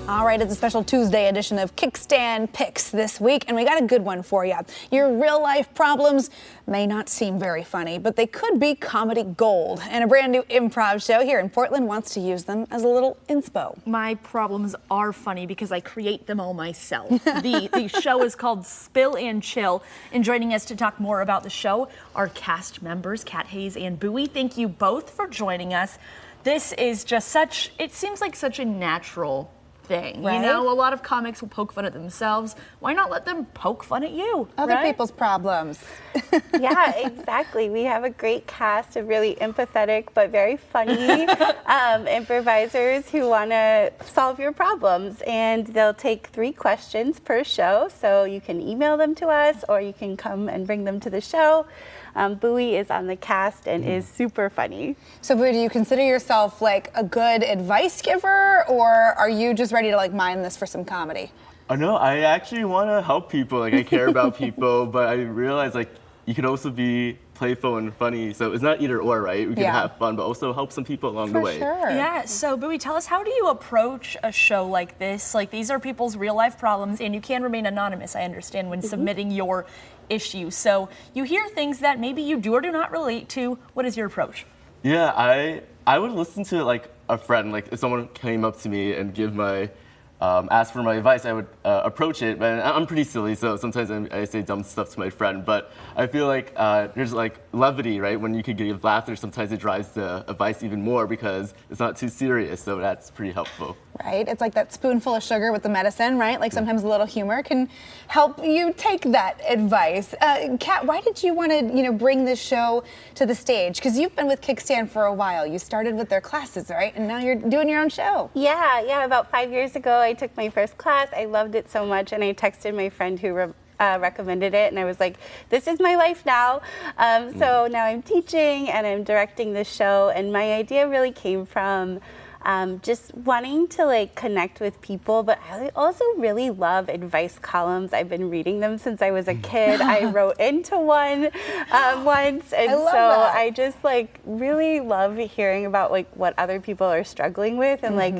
All right, it's a special Tuesday edition of Kickstand Picks this week, and we got a good one for you. Your real-life problems may not seem very funny, but they could be comedy gold. And a brand new improv show here in Portland wants to use them as a little inspo. My problems are funny because I create them all myself. The show is called Spill and Chill, and joining us to talk more about the show are cast members Kat Hayes and Bowie. Thank you both for joining us. This is just it seems like such a natural thing. Right? You know, a lot of comics will poke fun at themselves. Why not let them poke fun at you? Other people's problems. Yeah, exactly. We have a great cast of really empathetic but very funny improvisers who want to solve your problems. And they'll take 3 questions per show. So you can email them to us or you can come and bring them to the show. Bowie is on the cast and is super funny. So Bowie, do you consider yourself like a good advice giver, or are you just ready to like mine this for some comedy? Oh no, I actually want to help people. Like I care about people, but I realize like you could also be playful and funny. So it's not either or, right? We can have fun, but also help some people along the way. Sure. Yeah, so Bowie, tell us, how do you approach a show like this? Like, these are people's real life problems, and you can remain anonymous, I understand, when submitting your issue. So you hear things that maybe you do or do not relate to. What is your approach? Yeah, I would listen to like a friend. Like if someone came up to me and ask for my advice, I would approach it. But I'm pretty silly, so sometimes I say dumb stuff to my friend. But I feel like there's like levity, right? When you could give laughter, sometimes it drives the advice even more because it's not too serious. So that's pretty helpful. Right? It's like that spoonful of sugar with the medicine, right? Like sometimes a little humor can help you take that advice. Kat, why did you want to, bring this show to the stage? Because you've been with Kickstand for a while. You started with their classes, right? And now you're doing your own show. Yeah. About 5 years ago, I took my first class. I loved it so much, and I texted my friend who recommended it, and I was like, this is my life now. So now I'm teaching and I'm directing the show, and my idea really came from just wanting to like connect with people, but I also really love advice columns. I've been reading them since I was a kid. I wrote into one once, and I just like really love hearing about like what other people are struggling with and like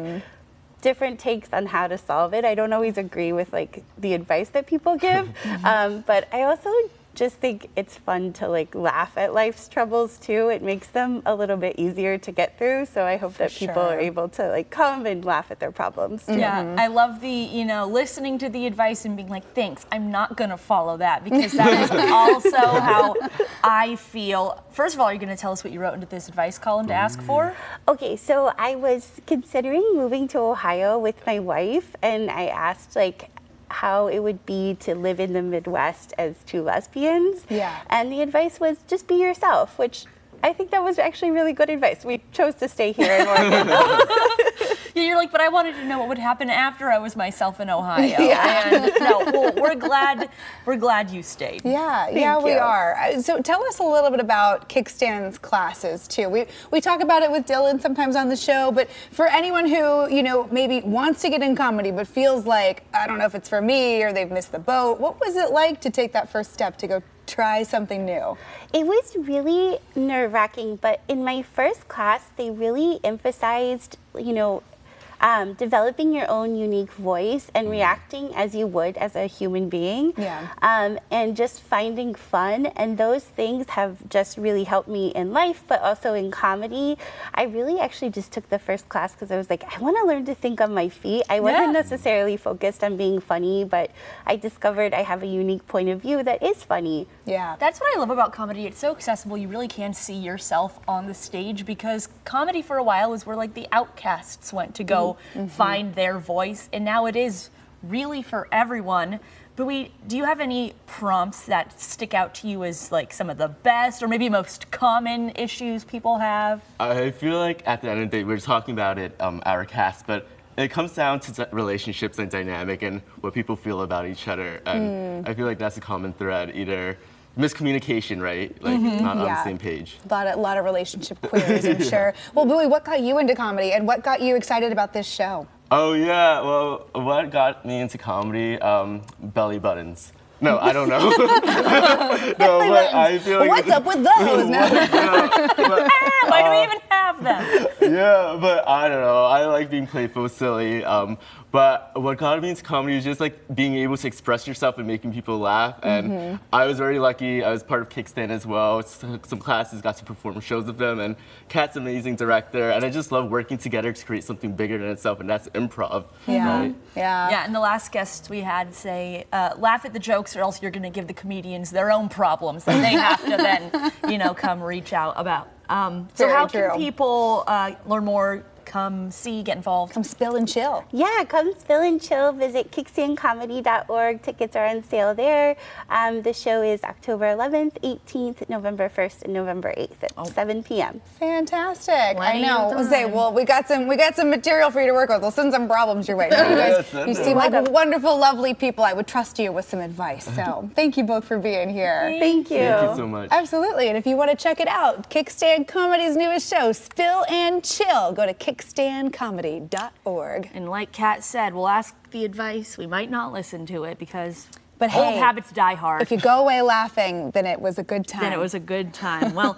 different takes on how to solve it. I don't always agree with like the advice that people give, but I also just think it's fun to like laugh at life's troubles too. It makes them a little bit easier to get through. So I hope that people are able to like come and laugh at their problems too. Yeah, I love the, listening to the advice and being like, thanks, I'm not gonna follow that, because that is also how I feel. First of all, are you gonna tell us what you wrote into this advice column to ask for? Okay, so I was considering moving to Ohio with my wife, and I asked like how it would be to live in the Midwest as 2 lesbians. Yeah. And the advice was just be yourself, which I think that was actually really good advice. We chose to stay here in Oregon. Yeah, you're like, but I wanted to know what would happen after I was myself in Ohio. Yeah. And no, well, we're glad you stayed. Yeah, we are. So tell us a little bit about Kickstand's classes too. We talk about it with Dylan sometimes on the show, but for anyone who, maybe wants to get in comedy but feels like, I don't know if it's for me or they've missed the boat, what was it like to take that first step to go try something new? It was really nerve-wracking, but in my first class, they really emphasized, developing your own unique voice and reacting as you would as a human being. Yeah. And just finding fun. And those things have just really helped me in life, but also in comedy. I really actually just took the first class because I was like, I want to learn to think on my feet. I wasn't necessarily focused on being funny, but I discovered I have a unique point of view that is funny. Yeah. That's what I love about comedy. It's so accessible. You really can see yourself on the stage, because comedy for a while was where like the outcasts went to go find their voice, and now it is really for everyone. But do you have any prompts that stick out to you as like some of the best or maybe most common issues people have? I feel like at the end of the day, we were talking about it, our cast, but it comes down to relationships and dynamic and what people feel about each other. And I feel like that's a common thread, either miscommunication, right? Like not on the same page. A lot of relationship queries, I'm sure. Well, Bowie, what got you into comedy and what got you excited about this show? Oh yeah, well, what got me into comedy? Belly buttons. No, I don't know. No, but I feel like what's up with those? Why do we even have have them. Yeah, but I don't know. I like being playful, silly. But what got me into comedy is just like being able to express yourself and making people laugh. And I was very lucky. I was part of Kickstand as well. Took some classes, got to perform shows with them. And Kat's an amazing director. And I just love working together to create something bigger than itself. And that's improv. Yeah. Right? Yeah, and the last guest we had say, laugh at the jokes or else you're going to give the comedians their own problems that they have to then, come reach out about. So Very how true. can people learn more, come see, get involved? Come spill and chill. Yeah, come spill and chill. Visit kickstandcomedy.org. Tickets are on sale there. The show is October 11th, 18th, November 1st, and November 8th at 7 p.m. Fantastic. Plenty I know. of We'll say, time. well, we got some material for you to work with. We'll send some problems your way. You guys, send you them. seem like wonderful, lovely people. I would trust you with some advice. So thank you both for being here. Thank you. Thank you so much. Absolutely. And if you want to check it out, Kickstand Comedy's newest show, Spill and Chill, go to kickstandcomedy.org. And like Kat said, we'll ask the advice. We might not listen to it because But old hey, habits die hard. If you go away laughing, then it was a good time. Then it was a good time. Well,